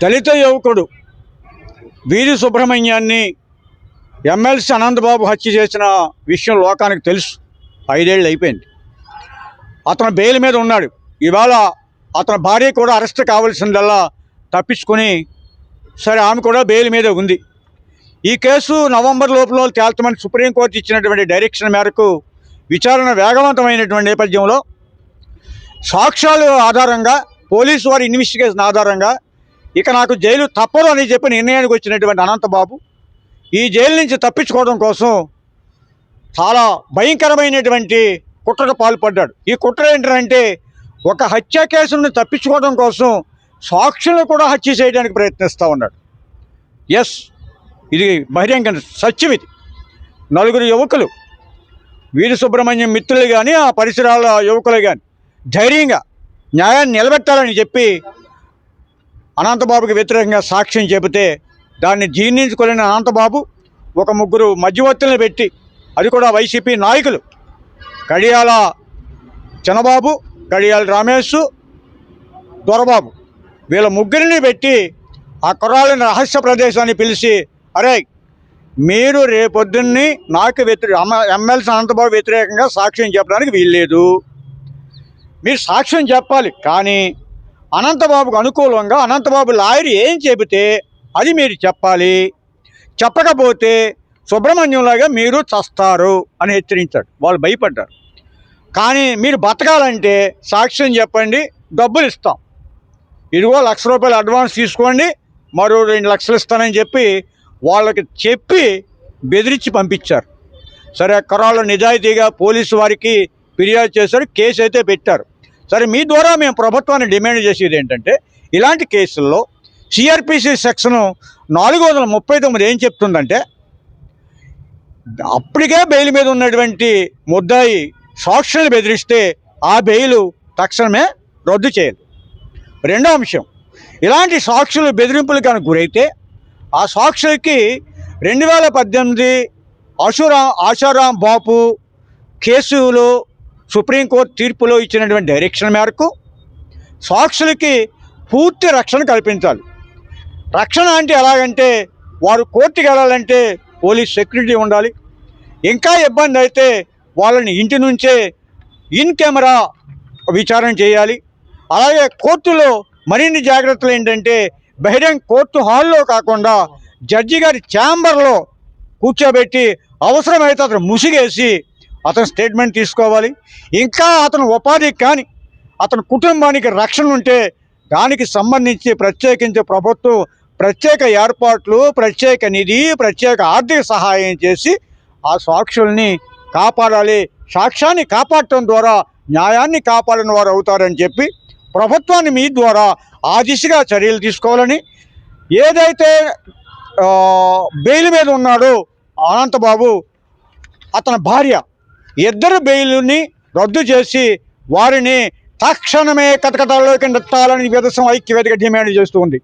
దళిత యువకుడు వీరి సుబ్రహ్మణ్యాన్ని ఎమ్మెల్సీ అనంతబాబు హత్య చేసిన విషయం లోకానికి తెలుసు. 5 ఏళ్ళు అయిపోయింది. అతను బెయిల్ మీద ఉన్నాడు. ఇవాళ అతని భార్య కూడా అరెస్ట్ కావాల్సిందల్లా తప్పించుకొని, సరే ఆమె కూడా బెయిల్ మీద ఉంది. ఈ కేసు నవంబర్ లోపల తేల్చమని సుప్రీంకోర్టు ఇచ్చినటువంటి డైరెక్షన్ మేరకు విచారణ వేగవంతమైనటువంటి నేపథ్యంలో సాక్ష్యాల ఆధారంగా, పోలీసు వారి ఇన్వెస్టిగేషన్ ఆధారంగా ఇక నాకు జైలు తప్పదు అని చెప్పి నిర్ణయానికి వచ్చినటువంటి అనంతబాబు ఈ జైలు నుంచి తప్పించుకోవడం కోసం చాలా భయంకరమైనటువంటి కుట్రకు పాల్పడ్డాడు. ఈ కుట్ర ఏంటంటే, ఒక హత్య కేసును తప్పించుకోవడం కోసం సాక్షులను కూడా హత్య చేయడానికి ప్రయత్నిస్తూ ఉన్నాడు. ఎస్, ఇది బహిరంగ సత్యం. ఇది 4 యువకులు, వీరి సుబ్రహ్మణ్యం మిత్రులు కానీ ఆ పరిసరాల యువకులు కానీ ధైర్యంగా న్యాయాన్ని నిలబెట్టాలని చెప్పి అనంతబాబుకి వ్యతిరేకంగా సాక్ష్యం చెబితే దాన్ని జీర్ణించుకోలేని అనంతబాబు ఒక 3 మధ్యవర్తులను పెట్టి, అది కూడా వైసీపీ నాయకులు, కడియాల చిన్నబాబు, కడియాల రమేష్, దొరబాబు, వీళ్ళ 3ని పెట్టి ఆ కుర్రాళ్ళని రహస్య ప్రదేశాన్ని పిలిచి, అరే మీరు రేపొద్దున్ని నాకు ఎమ్మెల్సీ అనంతబాబు వ్యతిరేకంగా సాక్ష్యం చెప్పడానికి వీల్లేదు, మీరు సాక్ష్యం చెప్పాలి, కానీ అనంతబాబుకు అనుకూలంగా అనంతబాబు లాయర్ ఏం చెబితే అది మీరు చెప్పాలి, చెప్పకపోతే సుబ్రహ్మణ్యంలాగా మీరు చస్తారు అని హెచ్చరించాడు. వాళ్ళు భయపడ్డారు. కానీ మీరు బతకాలంటే సాక్ష్యం చెప్పండి, డబ్బులు ఇస్తాం, ఇదిగో ₹1,00,000 అడ్వాన్స్ తీసుకోండి, మరో 2 లక్షలు ఇస్తానని చెప్పి వాళ్ళకి చెప్పి బెదిరించి పంపించారు. సరే, కుర్రాళ్ళు నిజాయితీగా పోలీసు వారికి ఫిర్యాదు చేశారు, కేసు అయితే పెట్టారు. సరే, మీ ద్వారా మేము ప్రభుత్వాన్ని డిమాండ్ చేసేది ఏంటంటే, ఇలాంటి కేసుల్లో సిఆర్పిసి సెక్షన్ 439 ఏం చెప్తుందంటే, అప్పటికే బెయిల్ మీద ఉన్నటువంటి ముద్దాయి సాక్షులను బెదిరిస్తే ఆ బెయిల్ తక్షణమే రద్దు చేయాలి. రెండో అంశం, ఇలాంటి సాక్షులు బెదిరింపులు కనుక గురైతే ఆ సాక్షులకి 2018 ఆశారాం బాపు కేసులో సుప్రీంకోర్టు తీర్పులో ఇచ్చినటువంటి డైరెక్షన్ మేరకు సాక్షులకి పూర్తి రక్షణ కల్పించాలి. రక్షణ అంటే ఎలాగంటే, వారు కోర్టుకి వెళ్ళాలంటే పోలీస్ సెక్యూరిటీ ఉండాలి. ఇంకా ఇబ్బంది అయితే వాళ్ళని ఇంటి నుంచే ఇన్ కెమెరా విచారణ చేయాలి. అలాగే కోర్టులో మరిన్ని జాగ్రత్తలు ఏంటంటే, బహిరంగ కోర్టు హాల్లో కాకుండా జడ్జి గారి ఛాంబర్లో కూర్చోబెట్టి అవసరమైతే అతను ముసిగేసి అతను స్టేట్మెంట్ తీసుకోవాలి. ఇంకా అతను ఉపాధికి కానీ అతని కుటుంబానికి రక్షణ ఉంటే దానికి సంబంధించి ప్రత్యేకించి ప్రభుత్వం ప్రత్యేక ఏర్పాట్లు, ప్రత్యేక నిధి, ప్రత్యేక ఆర్థిక సహాయం చేసి ఆ సాక్షుల్ని కాపాడాలి. సాక్ష్యాన్ని కాపాడటం ద్వారా న్యాయాన్ని కాపాడిన వారు అవుతారని చెప్పి ప్రభుత్వాన్ని మీ ద్వారా ఆ దిశగా చర్యలు తీసుకోవాలని, ఏదైతే బెయిల్ మీద ఉన్నాడో అనంతబాబు, అతని భార్య, ఇద్దరు బెయిల్ని రద్దు చేసి వారిని తక్షణమే కటకటాల్లోకి నెట్టాలని విధసం ఐక్యవేదిక డిమాండ్ చేస్తూ ఉంది.